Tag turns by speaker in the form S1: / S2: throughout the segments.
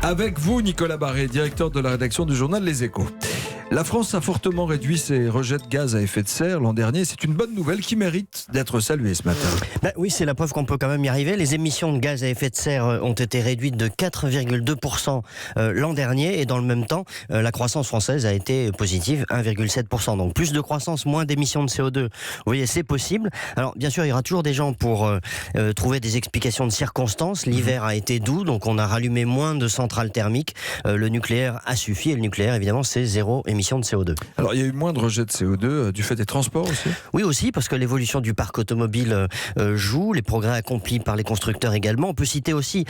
S1: Avec vous, Nicolas Barré, directeur de la rédaction du journal Les Échos. La France a fortement réduit ses rejets de gaz à effet de serre l'an dernier. C'est une bonne nouvelle qui mérite d'être saluée ce matin.
S2: Oui, c'est la preuve qu'on peut quand même y arriver. Les émissions de gaz à effet de serre ont été réduites de 4,2% l'an dernier. Et dans le même temps, la croissance française a été positive, 1,7%. Donc plus de croissance, moins d'émissions de CO2. Vous voyez, c'est possible. Alors bien sûr, il y aura toujours des gens pour trouver des explications de circonstances. L'hiver a été doux, donc on a rallumé moins de centrales thermiques. Le nucléaire a suffi. Et le nucléaire, évidemment, c'est zéro émission de CO2.
S1: Alors il y a eu moins de rejets de CO2 du fait des transports aussi ?
S2: Oui aussi, parce que l'évolution du parc automobile joue, les progrès accomplis par les constructeurs également. On peut citer aussi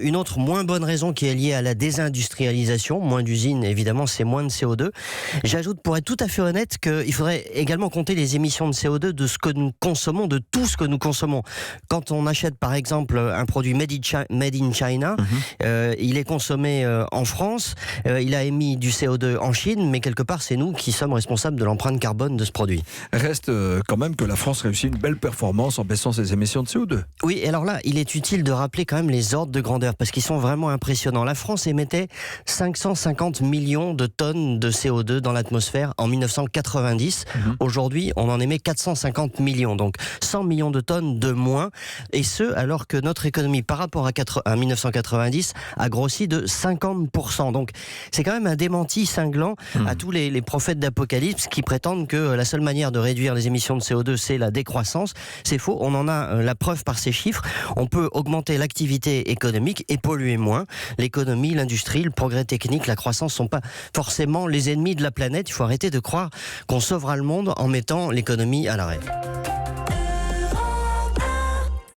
S2: une autre moins bonne raison qui est liée à la désindustrialisation. Moins d'usines, évidemment, c'est moins de CO2. J'ajoute, pour être tout à fait honnête, qu'il faudrait également compter les émissions de CO2 de ce que nous consommons, de tout ce que nous consommons. Quand on achète par exemple un produit made in China, il est consommé en France, il a émis du CO2 en Chine, mais quelque part, c'est nous qui sommes responsables de l'empreinte carbone de ce produit.
S1: Reste quand même que la France réussit une belle performance en baissant ses émissions de CO2.
S2: Oui, et alors là, il est utile de rappeler quand même les ordres de grandeur, parce qu'ils sont vraiment impressionnants. La France émettait 550 millions de tonnes de CO2 dans l'atmosphère en 1990. Aujourd'hui, on en émet 450 millions, donc 100 millions de tonnes de moins, et ce, alors que notre économie, par rapport à 1990, a grossi de 50%. Donc, c'est quand même un démenti cinglant à tous les prophètes d'Apocalypse qui prétendent que la seule manière de réduire les émissions de CO2, c'est la décroissance. C'est faux, on en a la preuve par ces chiffres. On peut augmenter l'activité économique et polluer moins. L'économie, l'industrie, le progrès technique, la croissance ne sont pas forcément les ennemis de la planète. Il faut arrêter de croire qu'on sauvera le monde en mettant l'économie à l'arrêt.